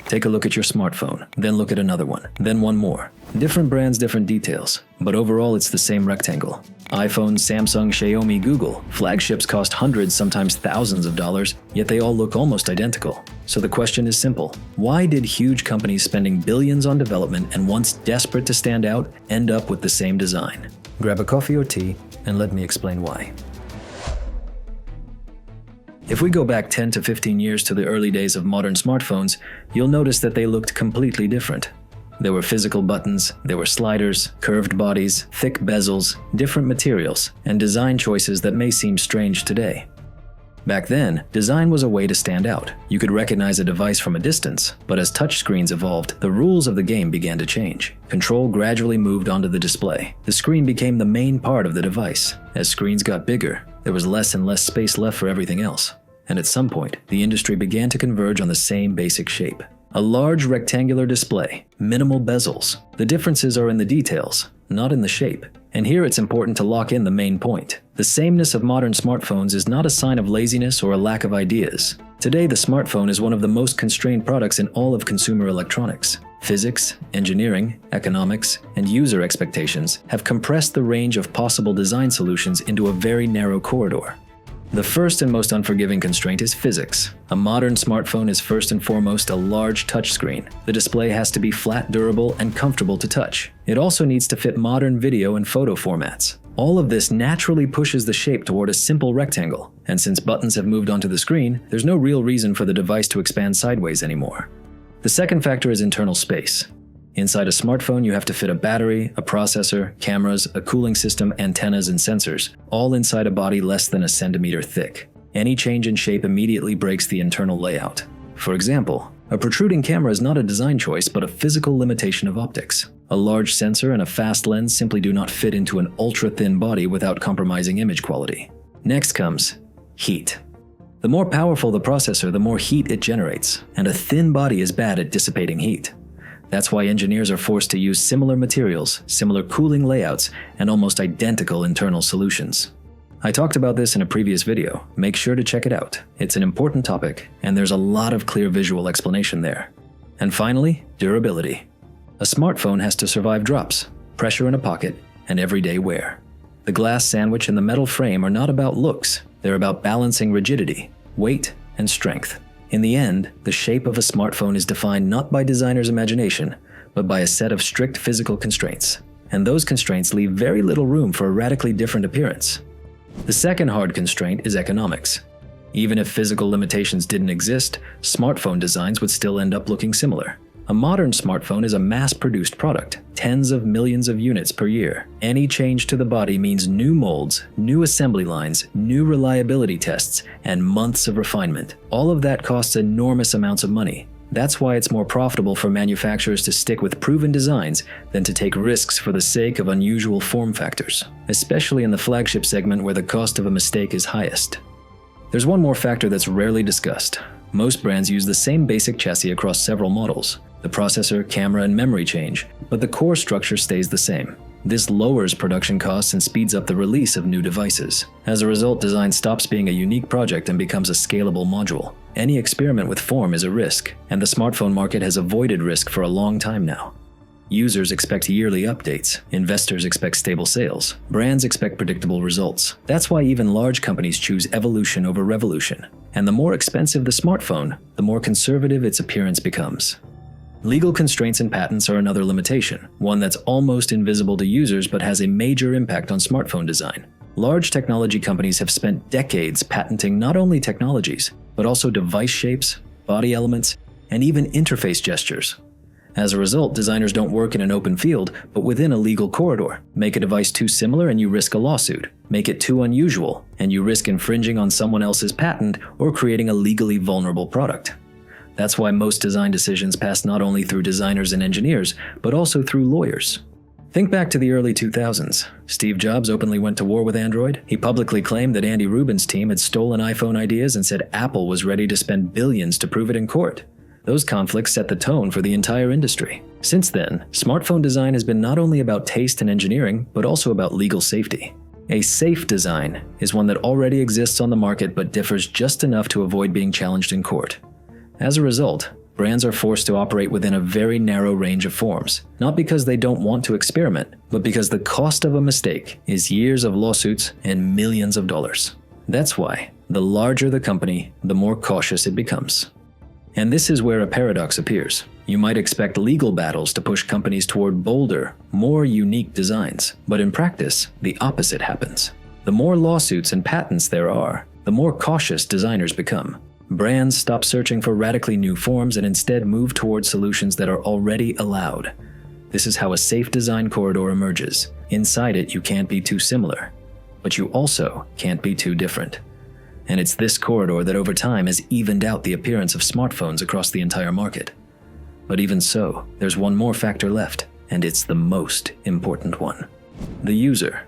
Take a look at your smartphone, then look at another one, then one more. Different brands, different details, but overall it's the same rectangle. iPhone, Samsung, Xiaomi, Google. Flagships cost hundreds, sometimes thousands of dollars, yet they all look almost identical. So the question is simple. Why did huge companies spending billions on development and once desperate to stand out end up with the same design? Grab a coffee or tea and let me explain why. If we go back 10 to 15 years to the early days of modern smartphones, you'll notice that they looked completely different. There were physical buttons, there were sliders, curved bodies, thick bezels, different materials, and design choices that may seem strange today. Back then, design was a way to stand out. You could recognize a device from a distance, but as touchscreens evolved, the rules of the game began to change. Control gradually moved onto the display. The screen became the main part of the device. As screens got bigger, there was less and less space left for everything else. And at some point, the industry began to converge on the same basic shape. A large rectangular display, minimal bezels. The differences are in the details, not in the shape. And here it's important to lock in the main point. The sameness of modern smartphones is not a sign of laziness or a lack of ideas. Today, the smartphone is one of the most constrained products in all of consumer electronics. Physics, engineering, economics, and user expectations have compressed the range of possible design solutions into a very narrow corridor. The first and most unforgiving constraint is physics. A modern smartphone is first and foremost a large touchscreen. The display has to be flat, durable, and comfortable to touch. It also needs to fit modern video and photo formats. All of this naturally pushes the shape toward a simple rectangle, and since buttons have moved onto the screen, there's no real reason for the device to expand sideways anymore. The second factor is internal space. Inside a smartphone, you have to fit a battery, a processor, cameras, a cooling system, antennas, and sensors, all inside a body less than a centimeter thick. Any change in shape immediately breaks the internal layout. For example, a protruding camera is not a design choice, but a physical limitation of optics. A large sensor and a fast lens simply do not fit into an ultra-thin body without compromising image quality. Next comes heat. The more powerful the processor, the more heat it generates, and a thin body is bad at dissipating heat. That's why engineers are forced to use similar materials, similar cooling layouts, and almost identical internal solutions. I talked about this in a previous video. Make sure to check it out. It's an important topic, and there's a lot of clear visual explanation there. And finally, durability. A smartphone has to survive drops, pressure in a pocket, and everyday wear. The glass sandwich and the metal frame are not about looks. They're about balancing rigidity, weight, and strength. In the end, the shape of a smartphone is defined not by designer's imagination, but by a set of strict physical constraints. And those constraints leave very little room for a radically different appearance. The second hard constraint is economics. Even if physical limitations didn't exist, smartphone designs would still end up looking similar. A modern smartphone is a mass-produced product, tens of millions of units per year. Any change to the body means new molds, new assembly lines, new reliability tests, and months of refinement. All of that costs enormous amounts of money. That's why it's more profitable for manufacturers to stick with proven designs than to take risks for the sake of unusual form factors, especially in the flagship segment where the cost of a mistake is highest. There's one more factor that's rarely discussed. Most brands use the same basic chassis across several models. The processor, camera, and memory change, but the core structure stays the same. This lowers production costs and speeds up the release of new devices. As a result, design stops being a unique project and becomes a scalable module. Any experiment with form is a risk, and the smartphone market has avoided risk for a long time now. Users expect yearly updates, investors expect stable sales, brands expect predictable results. That's why even large companies choose evolution over revolution. And the more expensive the smartphone, the more conservative its appearance becomes. Legal constraints and patents are another limitation, one that's almost invisible to users but has a major impact on smartphone design. Large technology companies have spent decades patenting not only technologies, but also device shapes, body elements, and even interface gestures. As a result, designers don't work in an open field, but within a legal corridor. Make a device too similar and you risk a lawsuit. Make it too unusual, and you risk infringing on someone else's patent or creating a legally vulnerable product. That's why most design decisions pass not only through designers and engineers, but also through lawyers. Think back to the early 2000s. Steve Jobs openly went to war with Android. He publicly claimed that Andy Rubin's team had stolen iPhone ideas and said Apple was ready to spend billions to prove it in court. Those conflicts set the tone for the entire industry. Since then, smartphone design has been not only about taste and engineering, but also about legal safety. A safe design is one that already exists on the market but differs just enough to avoid being challenged in court. As a result, Brands are forced to operate within a very narrow range of forms, not because they don't want to experiment, but because the cost of a mistake is years of lawsuits and millions of dollars. That's why, the larger the company, the more cautious it becomes. And this is where a paradox appears. You might expect legal battles to push companies toward bolder, more unique designs, but in practice, the opposite happens. The more lawsuits and patents there are, the more cautious designers become. Brands stop searching for radically new forms and instead move towards solutions that are already allowed. This is how a safe design corridor emerges. Inside it, you can't be too similar, but you also can't be too different. And it's this corridor that over time has evened out the appearance of smartphones across the entire market. But even so, there's one more factor left, and it's the most important one: the user.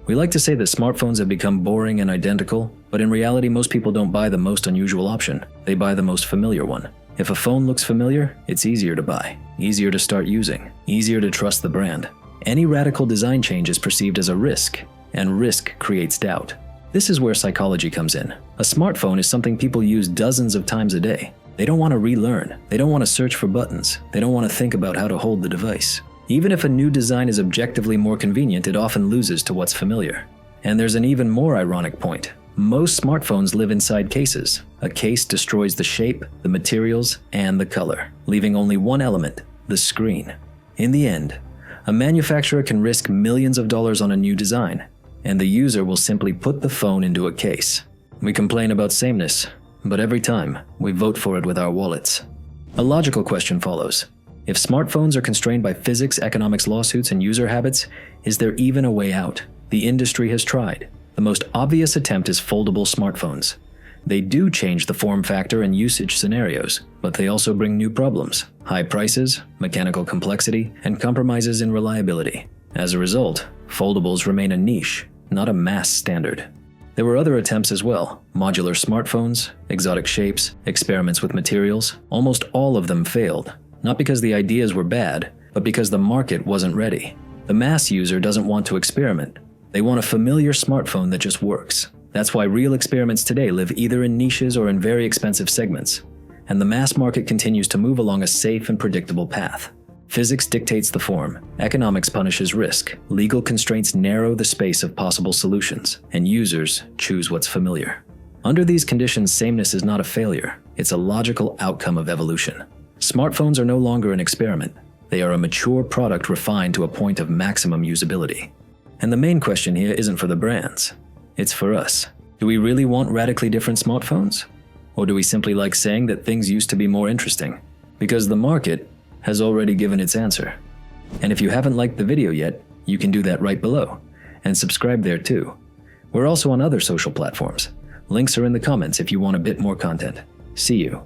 We like to say that smartphones have become boring and identical, but in reality, most people don't buy the most unusual option. They buy the most familiar one. If a phone looks familiar, it's easier to buy, easier to start using, easier to trust the brand. Any radical design change is perceived as a risk, and risk creates doubt. This is where psychology comes in. A smartphone is something people use dozens of times a day. They don't want to relearn. They don't want to search for buttons. They don't want to think about how to hold the device. Even if a new design is objectively more convenient, it often loses to what's familiar. And there's an even more ironic point. Most smartphones live inside cases. A case destroys the shape, the materials, and the color, leaving only one element: the screen. In the end, a manufacturer can risk millions of dollars on a new design, and the user will simply put the phone into a case. We complain about sameness, but every time, we vote for it with our wallets. A logical question follows. If smartphones are constrained by physics, economics, lawsuits, and user habits, is there even a way out? The industry has tried. The most obvious attempt is foldable smartphones. They do change the form factor and usage scenarios, but they also bring new problems: high prices, mechanical complexity, and compromises in reliability. As a result, foldables remain a niche, not a mass standard. There were other attempts as well: modular smartphones, exotic shapes, experiments with materials. Almost all of them failed, not because the ideas were bad, but because the market wasn't ready. The mass user doesn't want to experiment. They want a familiar smartphone that just works. That's why real experiments today live either in niches or in very expensive segments. And the mass market continues to move along a safe and predictable path. Physics dictates the form, economics punishes risk, legal constraints narrow the space of possible solutions, and users choose what's familiar. Under these conditions, sameness is not a failure, it's a logical outcome of evolution. Smartphones are no longer an experiment. They are a mature product refined to a point of maximum usability. And the main question here isn't for the brands, it's for us. Do we really want radically different smartphones? Or do we simply like saying that things used to be more interesting? Because the market has already given its answer. And if you haven't liked the video yet, you can do that right below. And subscribe there too. We're also on other social platforms. Links are in the comments if you want a bit more content. See you